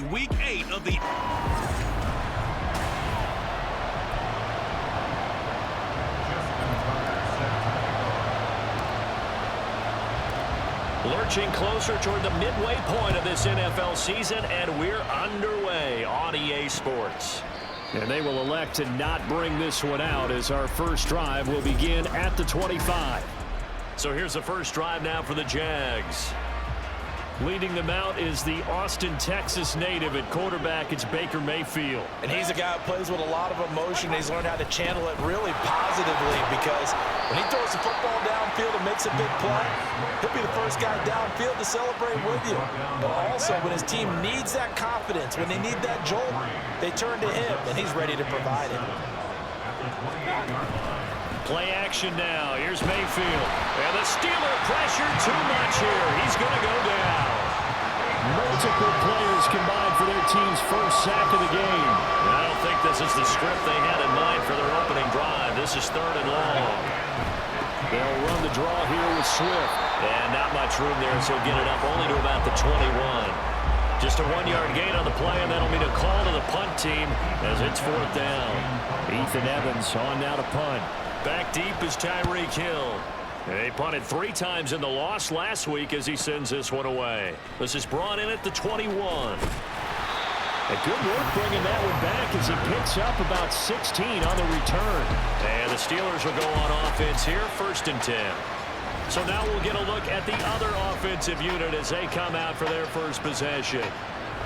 It's Week 8 of the... Lurching closer toward the midway point of this NFL season, and we're underway on EA Sports. And they will elect to not bring this one out as our first drive will begin at the 25. So here's the first drive now for the Jags. Leading them out is the Austin, Texas native. At quarterback, it's Baker Mayfield. And he's a guy who plays with a lot of emotion. He's learned how to channel it really positively because when he throws the football downfield and makes a big play, he'll be the first guy downfield to celebrate with you. But also, when his team needs that confidence, when they need that jolt, they turn to him, and he's ready to provide it. Play action now. Here's Mayfield. And the Steeler pressure too much here. He's going to go down. Multiple players combined for their team's first sack of the game. And I don't think this is the script they had in mind for their opening drive. This is 3rd and long. They'll run the draw here with Swift. And not much room there, so get it up only to about the 21. Just a 1-yard gain on the play, and that'll mean a call to the punt team as it's 4th down. Ethan Evans on now to punt. Back deep is Tyreek Hill. They punted 3 times in the loss last week as he sends this one away. This is brought in at the 21. A good work bringing that one back as he picks up about 16 on the return. And the Steelers will go on offense here, 1st and 10. So now we'll get a look at the other offensive unit as they come out for their first possession.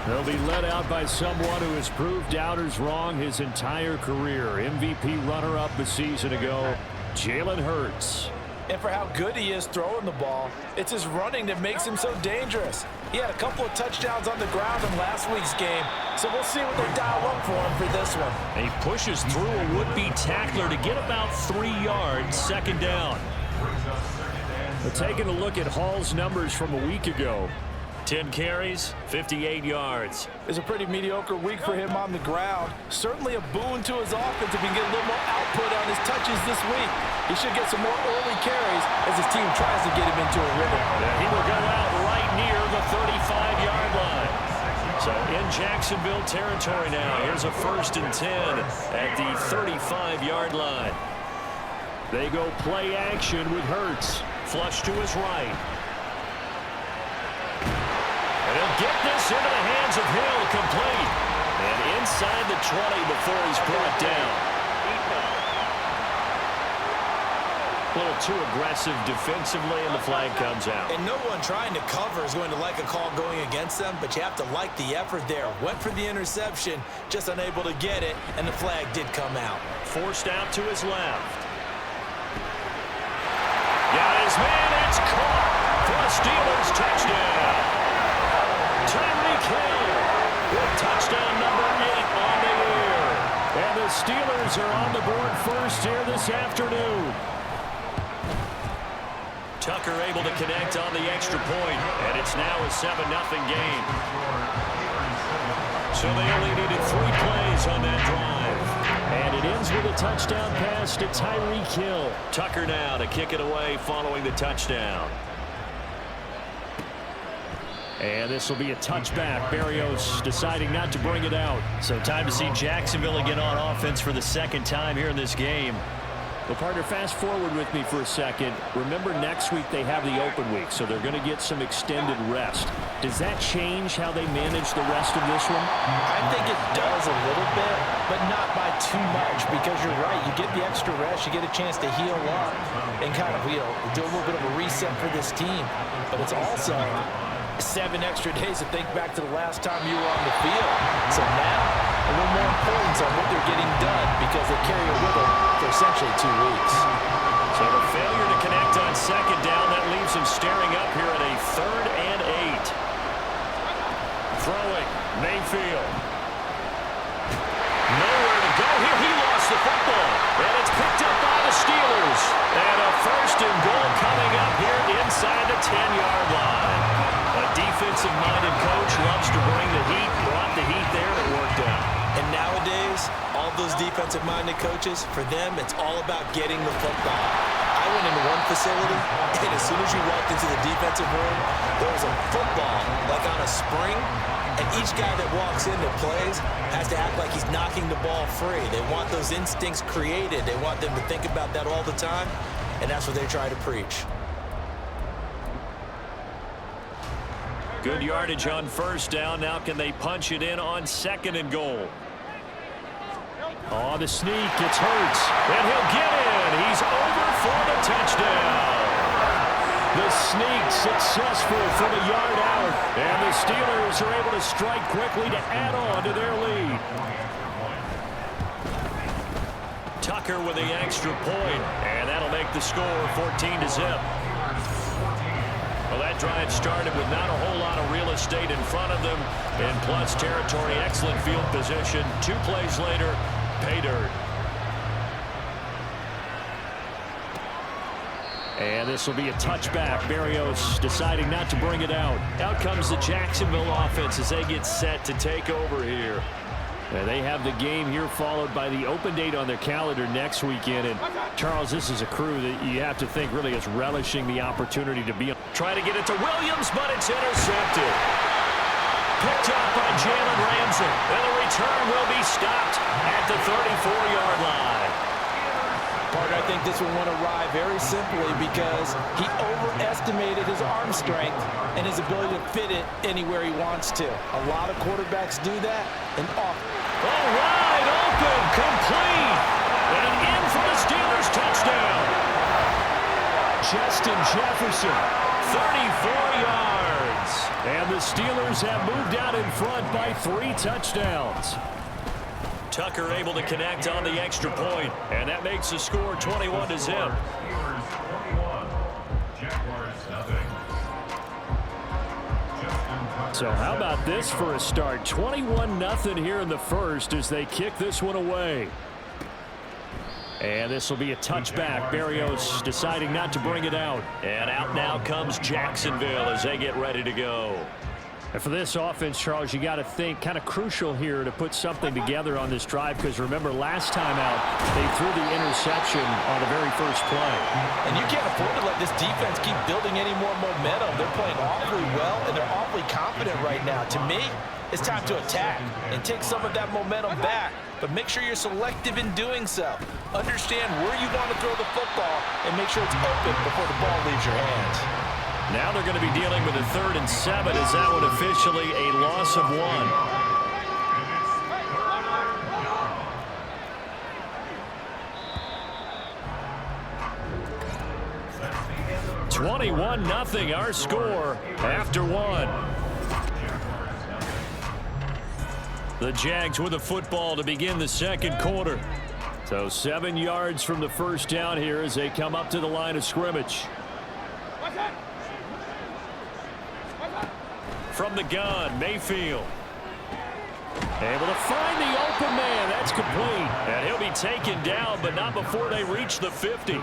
They'll be led out by someone who has proved doubters wrong his entire career. MVP runner-up a season ago, Jalen Hurts. And for how good he is throwing the ball, it's his running that makes him so dangerous. He had a couple of touchdowns on the ground in last week's game, so we'll see what they dial up for him for this one. And he pushes through a would-be tackler to get about 3 yards, 2nd down. But taking a look at Hall's numbers from a week ago. 10 carries, 58 yards. It's a pretty mediocre week for him on the ground. Certainly a boon to his offense if he can get a little more output on his touches this week. He should get some more early carries as his team tries to get him into a rhythm. He will go out right near the 35-yard line. So in Jacksonville territory now. Here's a 1st and 10 at the 35-yard line. They go play action with Hurts. Flush to his right. He'll get this into the hands of Hill, complete. And inside the 20 before he's brought down. A little too aggressive defensively, and the flag comes out. And no one trying to cover is going to like a call going against them, but you have to like the effort there. Went for the interception, just unable to get it, and the flag did come out. Forced out to his left. Got his man, it's caught for a Steelers touchdown. Tyreek Hill with touchdown number 8 on the year. And the Steelers are on the board first here this afternoon. Tucker able to connect on the extra point, and it's now a 7-0 game. So they only needed 3 plays on that drive. And it ends with a touchdown pass to Tyreek Hill. Tucker now to kick it away following the touchdown. And this will be a touchback. Berrios deciding not to bring it out. So time to see Jacksonville again on offense for the 2nd time here in this game. Well, partner, fast forward with me for a second. Remember, next week they have the open week, so they're going to get some extended rest. Does that change how they manage the rest of this one? I think it does a little bit, but not by too much, because you're right. You get the extra rest, you get a chance to heal up and kind of, do a little bit of a reset for this team. But it's also 7 extra days to think back to the last time you were on the field. So now, a little more importance on what they're getting done because they carry it with them for essentially 2 weeks. So the failure to connect on 2nd down, that leaves him staring up here at a 3rd and 8. Throwing, Mayfield. Nowhere to go here. He lost the football. And it's picked up by the Steelers. And a 1st and goal coming up here inside the 10-yard line. A defensive-minded coach loves to bring the heat, brought the heat there, and it worked out. And nowadays, all those defensive-minded coaches, for them, it's all about getting the football. I I went into one facility, and as soon as you walked into the defensive room, there was a football, like on a spring, and each guy that walks in that plays has to act like he's knocking the ball free. They want those instincts created. They want them to think about that all the time, and that's what they try to preach. Good yardage on first down. Now can they punch it in on 2nd and goal? Oh, the sneak gets Hurts, and he'll get in. He's over for the touchdown. The sneak successful from a yard out, and the Steelers are able to strike quickly to add on to their lead. Tucker with the extra point, and that'll make the score 14-0. Well, that drive started with not a whole lot of real estate in front of them, and plus territory, excellent field position. 2 plays later, pay dirt. And this will be a touchback. Berrios deciding not to bring it out. Out comes the Jacksonville offense as they get set to take over here. And they have the game here followed by the open date on their calendar next weekend. And Charles, this is a crew that you have to think really is relishing the opportunity to be on. Try to get it to Williams, but it's intercepted. Picked up by Jalen Ramsey. And the return will be stopped at the 34-yard line. Partner, I think this one went awry very simply because he overestimated his arm strength and his ability to fit it anywhere he wants to. A lot of quarterbacks do that. And off. Oh, wide open, complete. And in for the Steelers touchdown. Justin Jefferson, 34 yards. And the Steelers have moved out in front by 3 touchdowns. Tucker able to connect on the extra point, and that makes the score 21-0. So how about this for a start? 21-0 here in the first as they kick this one away. And this will be a touchback. Berrios deciding not to bring it out. And out now comes Jacksonville as they get ready to go. And for this offense, Charles, you got to think kind of crucial here to put something together on this drive because remember last time out they threw the interception on the very first play. And you can't afford to let this defense keep building any more momentum. They're playing awfully well and they're awfully confident right now. To me, it's time to attack and take some of that momentum back. But make sure you're selective in doing so. Understand where you want to throw the football and make sure it's open before the ball leaves your hands. Now they're going to be dealing with a 3rd and 7 as that one officially a loss of 1. 21-0 our score after 1. The Jags with the football to begin the 2nd quarter. So 7 yards from the first down here as they come up to the line of scrimmage. From the gun, Mayfield. Able to find the open man. That's complete. And he'll be taken down, but not before they reach the 50.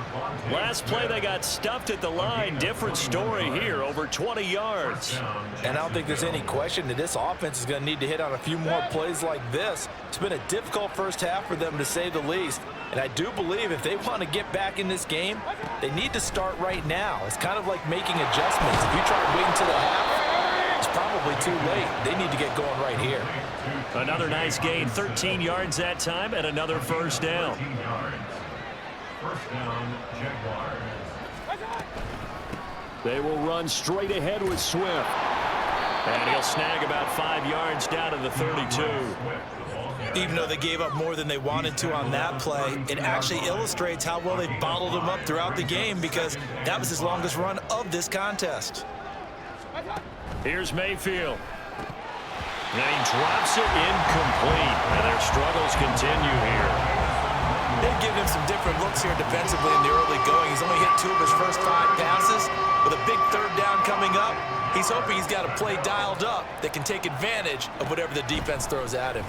Last play, they got stuffed at the line. Different story here, over 20 yards. And I don't think there's any question that this offense is going to need to hit on a few more plays like this. It's been a difficult first half for them, to say the least. And I do believe if they want to get back in this game, they need to start right now. It's kind of like making adjustments. If you try to wait until the half, it's probably too late. They need to get going right here. Another nice gain, 13 yards that time, and another first down. First down, Jaguars. They will run straight ahead with Swift. And he'll snag about 5 yards down to the 32. Even though they gave up more than they wanted to on that play, it actually illustrates how well they bottled him up throughout the game because that was his longest run of this contest. Here's Mayfield. And he drops it incomplete. And their struggles continue here. They've given him some different looks here defensively in the early going. He's only hit 2 of his first 5 passes. With a big 3rd down coming up, he's hoping he's got a play dialed up that can take advantage of whatever the defense throws at him.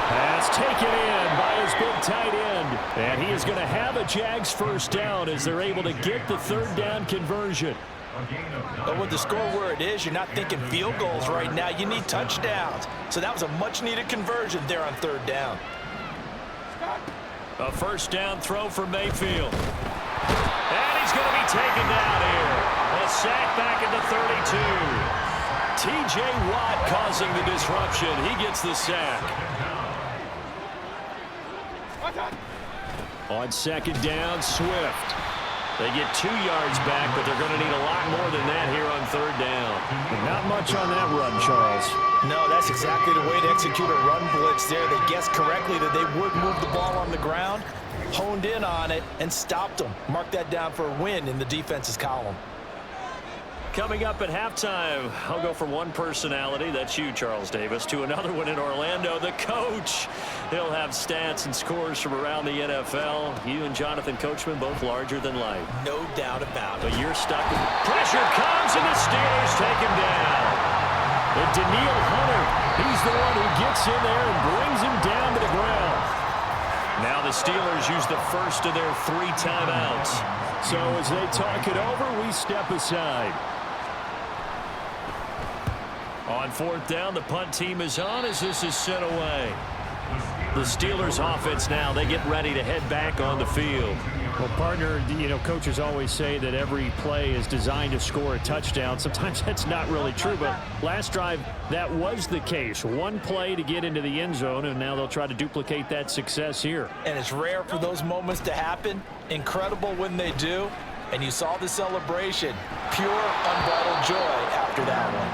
That's taken in by his big tight end. And he is going to have a Jags first down as they're able to get the 3rd down conversion. But with the score where it is, you're not thinking field goals right now. You need touchdowns. So that was a much-needed conversion there on 3rd down. A first down throw for Mayfield. going to be taken down here. A sack back at the 32. T.J. Watt causing the disruption. He gets the sack. On second down, Swift. They get 2 yards back, but they're going to need a lot more than that here on third down. Not much on that run, Charles. No, that's exactly the way to execute a run blitz there. They guessed correctly that they would move the ball on the ground, honed in on it, and stopped them. Mark that down for a win in the defense's column. Coming up at halftime, I'll go from one personality, that's you, Charles Davis, to another one in Orlando, the coach. He'll have stats and scores from around the NFL. You and Jonathan Coachman both larger than life. No doubt about it. But you're stuck. Pressure comes, and the Steelers take him down. And Daniil Hunter, he's the one who gets in there and brings him down to the ground. Now the Steelers use the first of their 3 timeouts. So as they talk it over, we step aside. On fourth down, the punt team is on as this is sent away. The Steelers offense now, they get ready to head back on the field. Well, partner, you know, coaches always say that every play is designed to score a touchdown. Sometimes that's not really true, but last drive, that was the case. One play to get into the end zone, and now they'll try to duplicate that success here. And it's rare for those moments to happen. Incredible when they do. And you saw the celebration. Pure, unbridled joy after that one.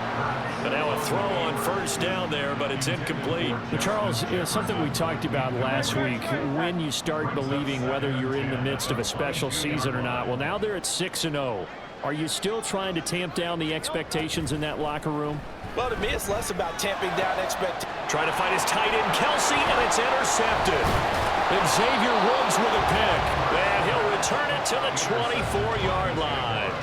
But now a throw on first down there, but it's incomplete. But Charles, you know, something we talked about last week, when you start believing whether you're in the midst of a special season or not. Well, now they're at 6-0. Are you still trying to tamp down the expectations in that locker room? Well, to me, it's less about tamping down expectations. Trying to find his tight end, Kelsey, and it's intercepted. And Xavier Woods with a pick. And he'll return it to the 24-yard line.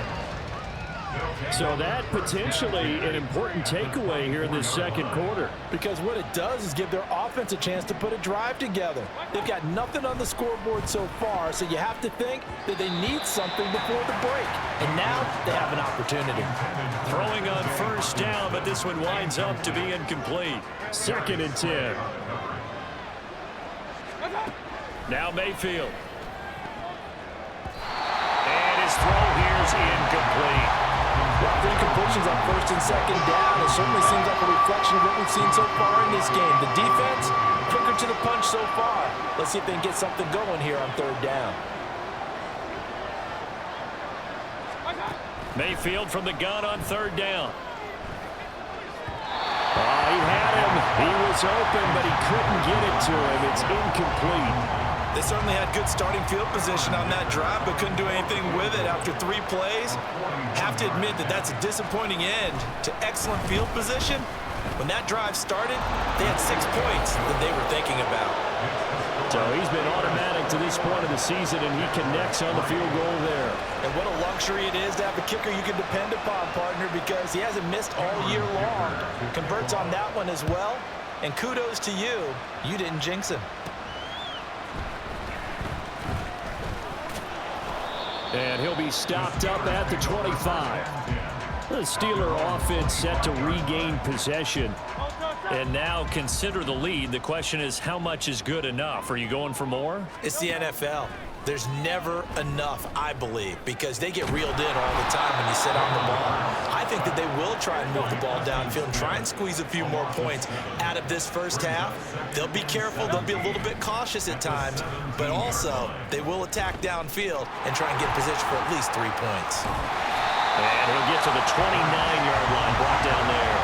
So that potentially an important takeaway here in this second quarter. Because what it does is give their offense a chance to put a drive together. They've got nothing on the scoreboard so far, so you have to think that they need something before the break. And now they have an opportunity. Throwing on first down, but this one winds up to be incomplete. 2nd and 10. Now Mayfield. And his throw here is incomplete. Well, the incompletions on first and second down, it certainly seems like a reflection of what we've seen so far in this game. The defense, quicker to the punch so far. Let's see if they can get something going here on third down. Mayfield from the gun on third down. He had him. He was open, but he couldn't get it to him. It's incomplete. They certainly had good starting field position on that drive, but couldn't do anything with it after 3 plays. Have to admit that that's a disappointing end to excellent field position. When that drive started, they had 6 points that they were thinking about. So he's been automatic to this point of the season, and he connects on the field goal there. And what a luxury it is to have a kicker you can depend upon, partner, because he hasn't missed all year long. Converts on that one as well. And kudos to you. You didn't jinx him. And he'll be stopped up at the 25. The Steeler offense set to regain possession. And now consider the lead. The question is, how much is good enough? Are you going for more? It's the NFL. There's never enough, I believe, because they get reeled in all the time when you sit on the ball. I think that they will try and move the ball downfield and try and squeeze a few more points out of this first half. They'll be careful. They'll be a little bit cautious at times, but also they will attack downfield and try and get position for at least 3 points. And he'll get to the 29-yard line, brought down there.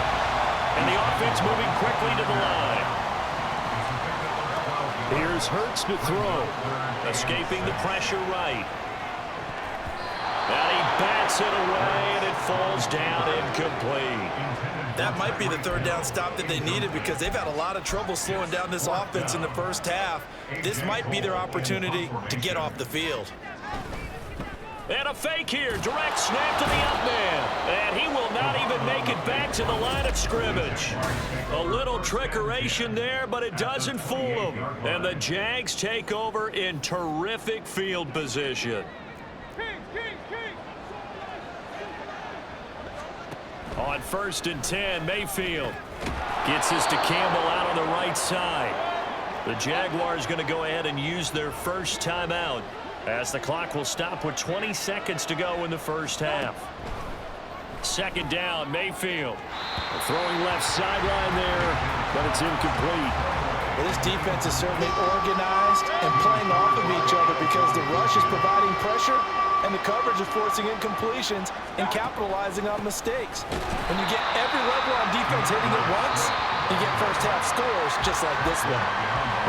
And the offense moving quickly to the line. Here's Hurts to throw. Escaping the pressure right. And he bats it away, and it falls down incomplete. That might be the third down stop that they needed because they've had a lot of trouble slowing down this offense in the first half. This might be their opportunity to get off the field. And a fake here. Direct snap to the up man. And he will not even make it back to the line of scrimmage. A little trickeration there, but it doesn't fool him. And the Jags take over in terrific field position. On 1st and 10, Mayfield gets this to Campbell out on the right side. The Jaguars going to go ahead and use their first timeout. as the clock will stop with 20 seconds to go in the first half. Second down, Mayfield. Throwing left sideline there, but it's incomplete. Well, this defense is certainly organized and playing off of each other because the rush is providing pressure and the coverage is forcing incompletions and capitalizing on mistakes. When you get every level on defense hitting at once, you get first-half scores just like this one.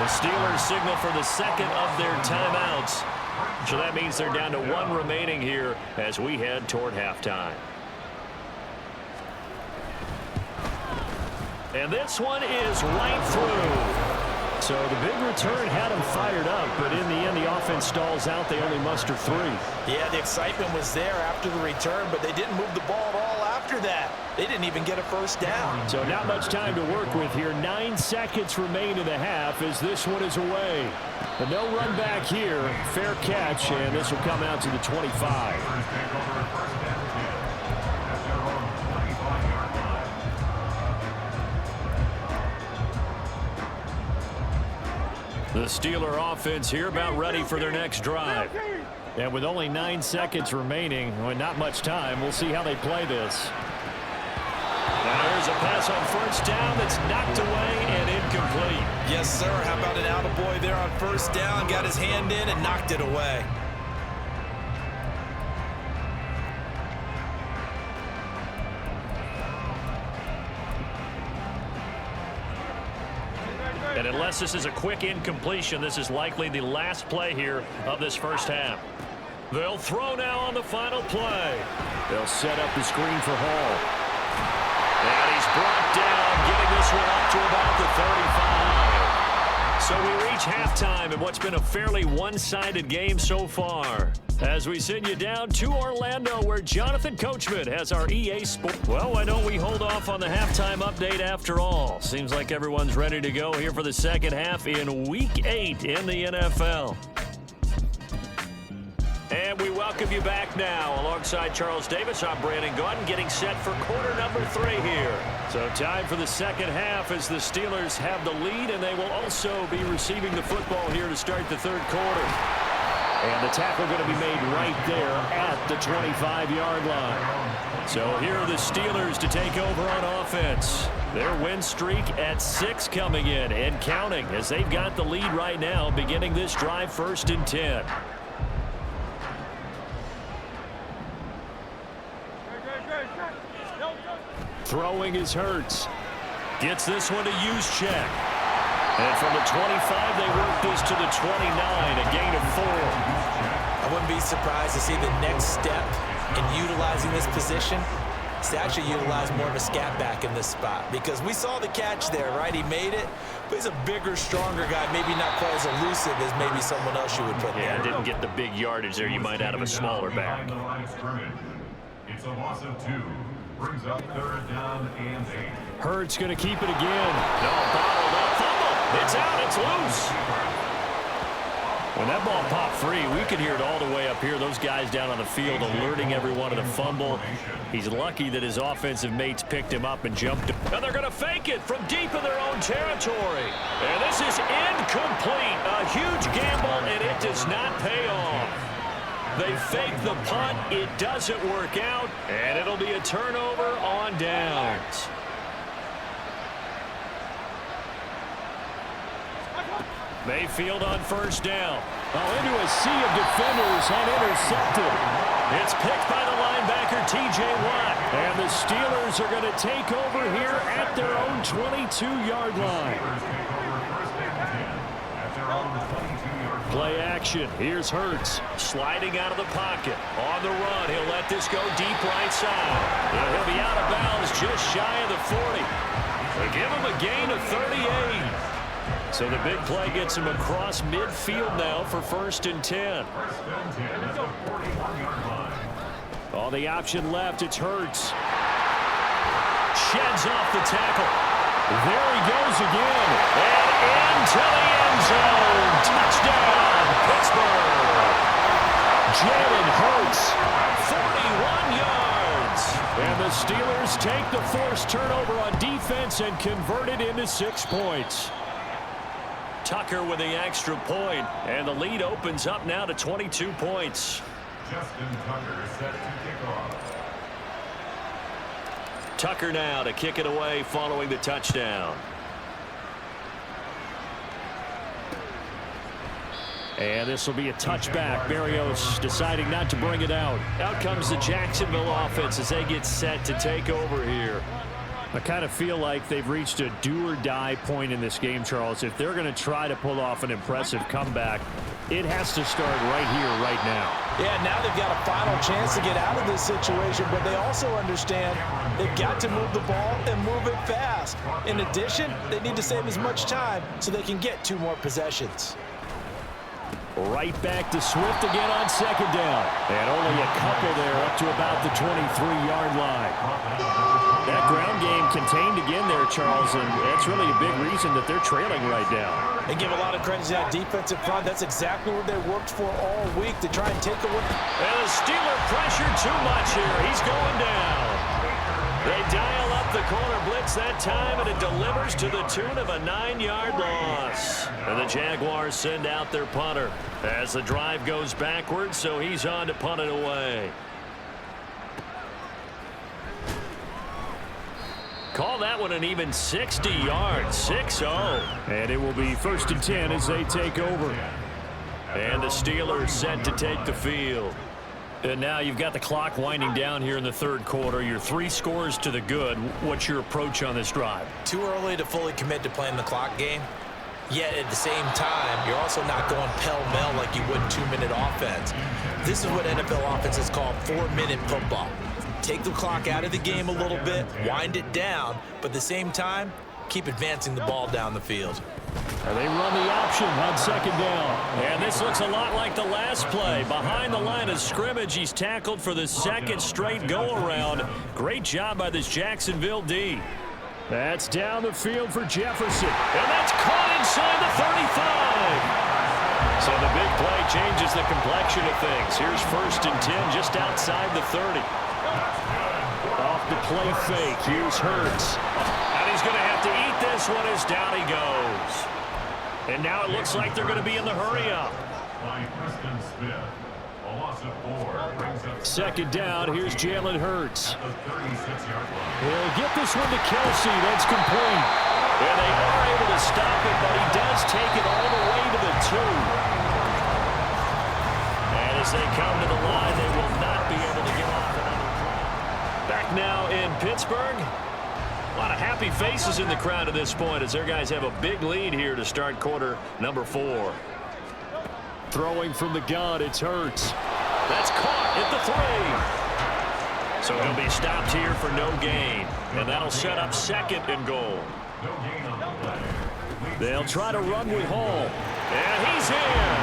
The Steelers signal for the second of their timeouts. So that means they're down to one remaining here as we head toward halftime. And this one is right through. So the big return had them fired up, but in the end, the offense stalls out. They only muster 3. Yeah, the excitement was there after the return, but they didn't move the ball at all after that. They didn't even get a first down. So not much time to work with here. 9 seconds remain in the half as this one is away. But no run back here. Fair catch, and this will come out to the 25. The Steeler offense here about ready for their next drive. And with only 9 seconds remaining, and not much time, we'll see how they play this. Now there's a pass on first down that's knocked away and incomplete. Yes, sir. How about an attaboy there on first down? Got his hand in and knocked it away. And unless this is a quick incompletion, this is likely the last play here of this first half. They'll throw now on the final play. They'll set up the screen for Hall. And he's brought down, getting this one up to about the 35. So we reach halftime in what's been a fairly one-sided game so far. As we send you down to Orlando, where Jonathan Coachman has our EA Sports. Well, why don't we hold off on the halftime update after all? Seems like everyone's ready to go here for the second half in Week 8 in the NFL. And we welcome you back now. Alongside Charles Davis, I'm Brandon Gaudin, getting set for quarter number 3 here. So time for the second half as the Steelers have the lead, and they will also be receiving the football here to start the third quarter. And the tackle going to be made right there at the 25-yard line. So here are the Steelers to take over on offense. Their win streak at 6 coming in and counting as they've got the lead right now, beginning this drive 1st and 10. Throwing is Hurts. Gets this one to Juszczyk. And from the 25, they work this to the 29, a gain of 4. I wouldn't be surprised to see the next step in utilizing this position is to actually utilize more of a scat back in this spot, because we saw the catch there, right? He made it, but he's a bigger, stronger guy, maybe not quite as elusive as maybe someone else you would put there. Yeah, didn't get the big yardage there you might out of a smaller back. It's a loss of 2. Brings up 3rd down and 8. Hurts going to keep it again. No, bottled up. Fumble. It's out. It's loose. When that ball popped free, we could hear it all the way up here. Those guys down on the field alerting everyone of the fumble. He's lucky that his offensive mates picked him up and jumped him. And they're going to fake it from deep in their own territory. And this is incomplete. A huge gamble, and it does not pay off. They fake the punt. It doesn't work out, and it'll be a turnover on downs. Mayfield on first down. Into a sea of defenders and intercepted. It's picked by the linebacker, T.J. Watt. And the Steelers are going to take over here at their own 22-yard line. Play action. Here's Hurts. Sliding out of the pocket. On the run. He'll let this go deep right side. And he'll be out of bounds just shy of the 40. They give him a gain of 38. So the big play gets him across midfield now for 1st and 10. All the option left, it's Hurts. Sheds off the tackle. There he goes again. And into the end zone. Touchdown, Pittsburgh. Jalen Hurts, 41 yards. And the Steelers take the forced turnover on defense and convert it into 6 points. Tucker with the extra point, and the lead opens up now to 22 points. Justin Tucker set to kick off. Tucker now to kick it away following the touchdown. And this will be a touchback. Berrios deciding not to bring it out. Out comes the Jacksonville offense as they get set to take over here. I kind of feel like they've reached a do-or-die point in this game, Charles. If they're going to try to pull off an impressive comeback, it has to start right here, right now. Yeah, now they've got a final chance to get out of this situation, but they also understand they've got to move the ball and move it fast. In addition, they need to save as much time so they can get 2 more possessions. Right back to Swift again on second down. And only a couple there up to about the 23-yard line. That ground game contained again there, Charles, and that's really a big reason that they're trailing right now. They give a lot of credit to that defensive front. That's exactly what they worked for all week to try and take away. And the Steeler pressure too much here. He's going down. They dial up the corner blitz that time, and it delivers to the tune of a 9-yard loss. And the Jaguars send out their punter as the drive goes backwards, so he's on to punt it away. Call that one an even 60 yards, 6-0. And it will be 1st and 10 as they take over. And the Steelers set to take the field. And now you've got the clock winding down here in the 3rd quarter. You're 3 scores to the good. What's your approach on this drive? Too early to fully commit to playing the clock game. Yet at the same time, you're also not going pell-mell like you would 2-minute offense. This is what NFL offenses call 4-minute football. Take the clock out of the game a little bit, wind it down, but at the same time, keep advancing the ball down the field. And they run the option on second down. And this looks a lot like the last play. Behind the line of scrimmage, he's tackled for the 2nd straight go-around. Great job by this Jacksonville D. That's down the field for Jefferson. And that's caught inside the 35. So the big play changes the complexion of things. Here's 1st and 10 just outside the 30. Off the play fake. Here's Hurts. And he's going to have to eat this one as down he goes. And now it looks like they're going to be in the hurry-up. Second down, here's Jalen Hurts. He'll get this one to Kelsey. That's complete. And they are able to stop it, but he does take it all the way to the 2. And as they come to the line, they will not be able to get off another play. Back now in Pittsburgh. A lot of happy faces in the crowd at this point as their guys have a big lead here to start quarter number 4. Throwing from the gun, it's Hurts. That's caught at the 3. So he'll be stopped here for no gain. And that'll set up 2nd and goal. They'll try to run with Hall. And he's in.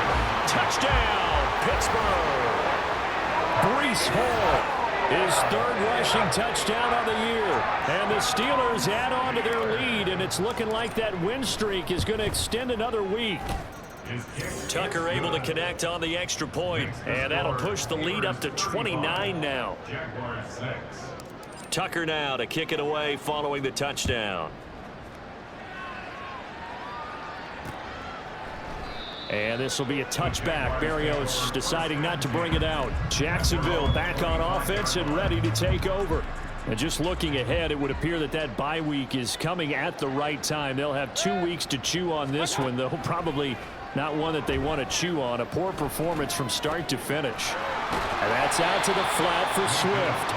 Touchdown, Pittsburgh. Breece Hall. His 3rd rushing touchdown of the year. And the Steelers add on to their lead, and it's looking like that win streak is going to extend another week. Tucker able to connect on the extra point, and that'll push the lead up to 29 now. Tucker now to kick it away following the touchdown. And this will be a touchback. Berrios deciding not to bring it out. Jacksonville back on offense and ready to take over. And just looking ahead, it would appear that that bye week is coming at the right time. They'll have 2 weeks to chew on this one, though probably not one that they want to chew on. A poor performance from start to finish. And that's out to the flat for Swift.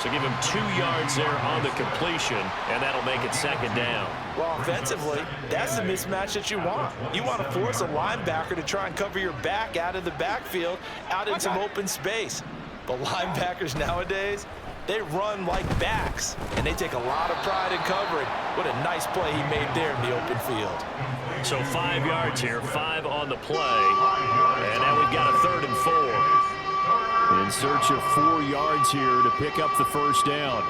So give him 2 yards there on the completion, and that'll make it 2nd down. Well, offensively, that's the mismatch that you want. You want to force a linebacker to try and cover your back out of the backfield, out in some open space. But linebackers nowadays, they run like backs, and they take a lot of pride in covering. What a nice play he made there in the open field. So 5 yards here, 5 on the play, and now we've got a 3rd and 4. In search of 4 yards here to pick up the 1st down.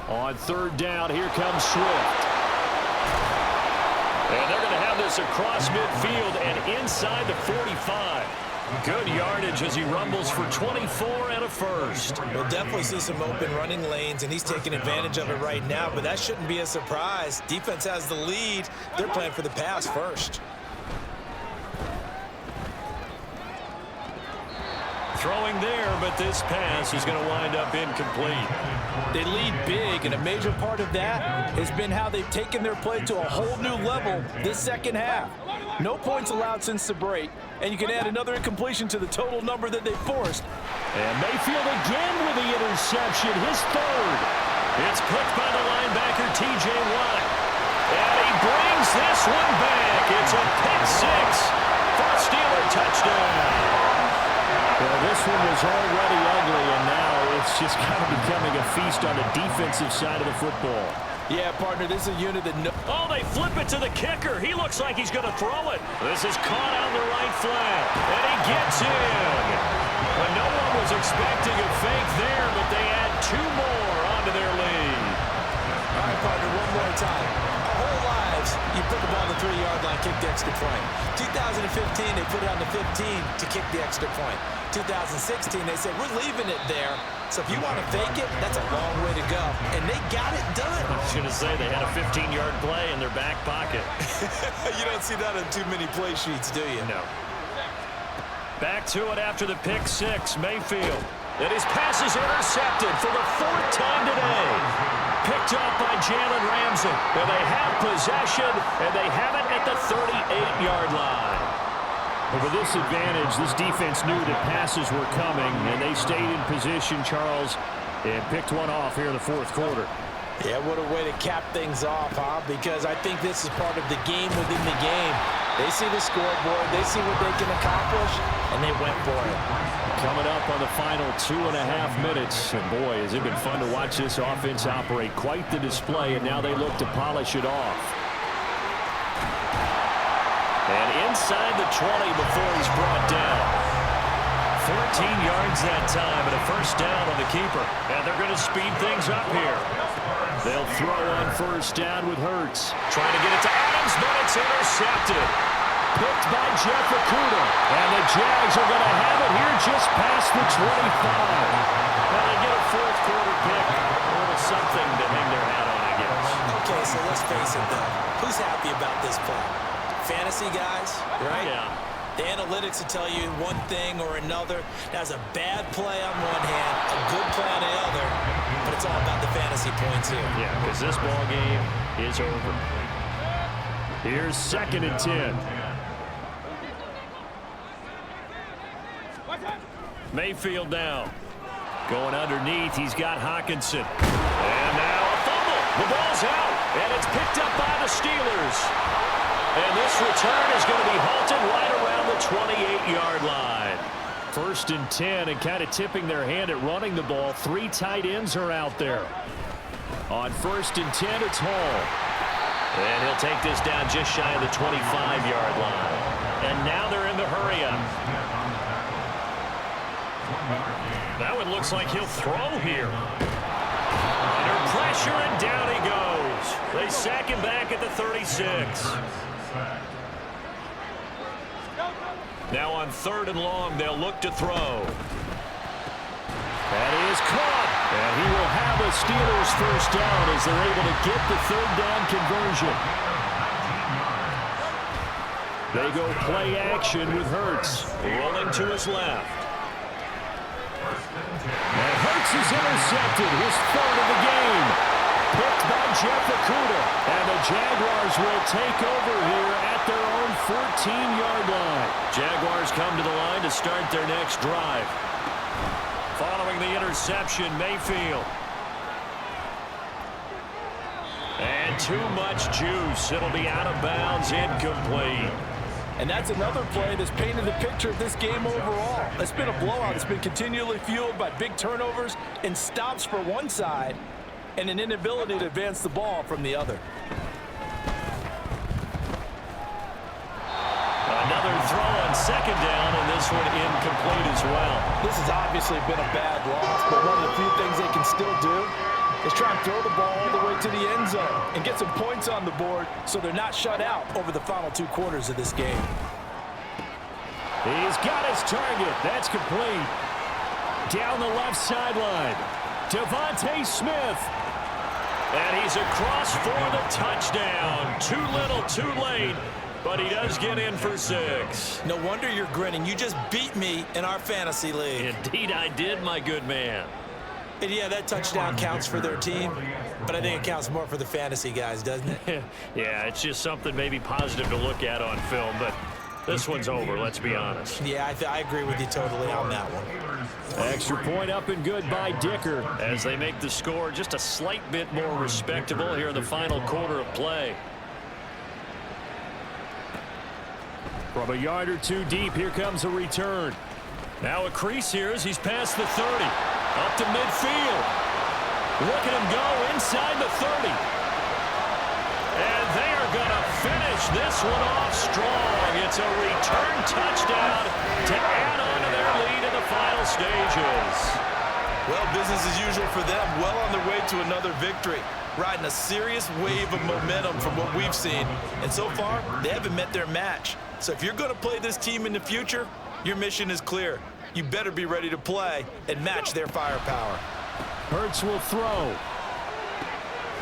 On 3rd down, here comes Swift. And they're going to have this across midfield and inside the 45. Good yardage as he rumbles for 24 and a first. We'll definitely see some open running lanes, and he's taking advantage of it right now, but that shouldn't be a surprise. Defense has the lead. They're playing for the pass first. Throwing there, but this pass is going to wind up incomplete. They lead big, and a major part of that has been how they've taken their play to a whole new level this second half. No points allowed since the break, and you can add another incompletion to the total number that they forced. And Mayfield again with the interception, his third. It's picked by the linebacker, T.J. Watt. And he brings this one back. It's a pick six for a Steeler touchdown. Well, this one was already ugly, and now it's just kind of becoming a feast on the defensive side of the football. Yeah, partner, this is a unit that... Oh, they flip it to the kicker. He looks like he's going to throw it. This is caught on the right flat, and he gets in. But no one was expecting a fake there, but they add two more onto their lead. All right, partner, one more time. Our whole lives, you put the ball on the 3-yard line, kick the extra point. 2015, they put it on the 15 to kick the extra point. 2016, they said, we're leaving it there. So if you want to fake it, that's a long way to go. And they got it done. I was going to say they had a 15-yard play in their back pocket. You don't see that on too many play sheets, do you? No. Back to it after the pick six, Mayfield. And his pass is intercepted for the fourth time today. Picked up by Jalen Ramsey. And they have possession, and they have it at the 38-yard line. But with this advantage, this defense knew that passes were coming, and they stayed in position, Charles, and picked one off here in the fourth quarter. Yeah, what a way to cap things off, huh? Because I think this is part of the game within the game. They see the scoreboard, they see what they can accomplish, and they went for it. Coming up on the final 2.5 minutes, and boy, has it been fun to watch this offense operate. Quite the display, and now they look to polish it off. And inside the 20 before he's brought down. 14 yards that time, and a first down on the keeper. And they're going to speed things up here. They'll throw on first down with Hurts. Trying to get it to Adams, but it's intercepted. Picked by Jeff Okudah. And the Jags are going to have it here just past the 25. Well, they get a fourth quarter pick. A little something to hang their hat on, I guess. Okay, so let's face it, though. Who's happy about this play? Fantasy guys, right? Yeah. The analytics will tell you one thing or another. That's a bad play on one hand, a good play on the other, but it's all about the fantasy points here. Yeah, because this ball game is over. Here's 2nd and 10. Mayfield now. Going underneath, he's got Hockenson. And now a fumble. The ball's out, and it's picked up by the Steelers. And this return is going to be halted right around the 28-yard line. 1st and 10, and kind of tipping their hand at running the ball. 3 tight ends are out there. On 1st and 10, it's Hall. And he'll take this down just shy of the 25-yard line. And now they're in the hurry-up. That one looks like he'll throw here. Under pressure, and down he goes. They sack him back at the 36. Now on 3rd and long, they'll look to throw. That is caught. And he will have a Steelers first down as they're able to get the 3rd down conversion. They go play action with Hurts. Rolling to his left. And Hurts is intercepted, his 3rd of the game. Picked by Jeff Okudah. And the Jaguars will take over here at their own 14-yard line. Jaguars come to the line to start their next drive. Following the interception, Mayfield. And too much juice. It'll be out of bounds, incomplete. And that's another play that's painted the picture of this game overall. It's been a blowout. It's been continually fueled by big turnovers and stops for one side and an inability to advance the ball from the other. Another throw on 2nd down, and this one incomplete as well. This has obviously been a bad loss, but one of the few things they can still do is try and throw the ball all the way to the end zone and get some points on the board so they're not shut out over the final 2 quarters of this game. He's got his target. That's complete. Down the left sideline. Devontae Smith. And he's across for the touchdown. Too little, too late. But he does get in for 6. No wonder you're grinning. You just beat me in our fantasy league. Indeed I did, my good man. And yeah, that touchdown counts for their team, but I think it counts more for the fantasy guys, doesn't it? Yeah, it's just something maybe positive to look at on film, but this one's over, let's be honest. Yeah, I agree with you totally on that one. Extra point up and good by Dicker. As they make the score just a slight bit more respectable here in the final quarter of play. From a yard or two deep, here comes a return. Now a crease here as he's past the 30. Up to midfield. Look at him go inside the 30. And they are going to finish this one off strong. It's a return touchdown to add on to their lead in the final stages. Well, business as usual for them. Well on their way to another victory. Riding a serious wave of momentum from what we've seen. And so far, they haven't met their match. So if you're going to play this team in the future, your mission is clear. You better be ready to play and match their firepower. Hurts will throw.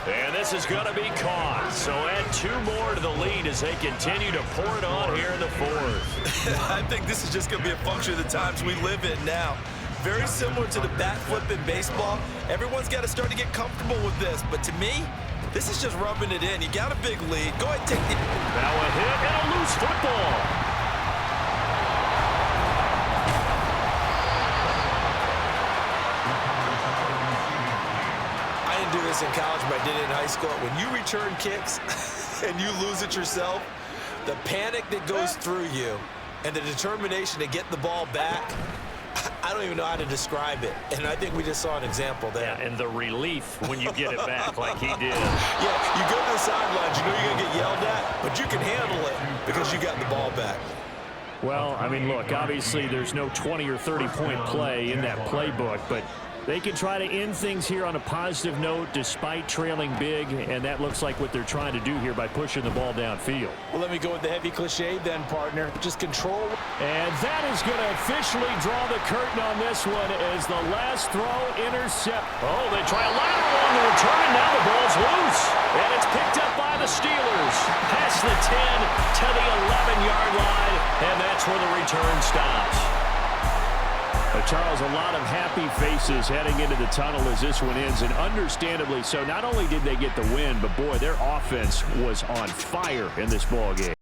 And this is going to be caught. So add 2 more to the lead as they continue to pour it on here in the 4th. I think this is just going to be a function of the times we live in now. Very similar to the bat flip in baseball. Everyone's got to start to get comfortable with this. But to me, this is just rubbing it in. You got a big lead. Go ahead and take it. Now a hit and a loose football. Do this in college, but I did it in high school. When you return kicks and you lose it yourself, the panic that goes through you and the determination to get the ball back, I don't even know how to describe it. And I think we just saw an example there. Yeah, and the relief when you get it back like he did. Yeah, you go to the sidelines, you know you're going to get yelled at, but you can handle it because you got the ball back. Well, I mean, look, obviously there's no 20 or 30-point play in that playbook, but they can try to end things here on a positive note despite trailing big, and that looks like what they're trying to do here by pushing the ball downfield. Well, let me go with the heavy cliche then, partner. Just control. And that is going to officially draw the curtain on this one as the last throw intercept. Oh, they try a lateral on the return, and now the ball's loose. And it's picked up by the Steelers. Past the 10 to the 11-yard line, and that's where the return stops. Charles, a lot of happy faces heading into the tunnel as this one ends, and understandably so. Not only did they get the win, but boy, their offense was on fire in this ball game.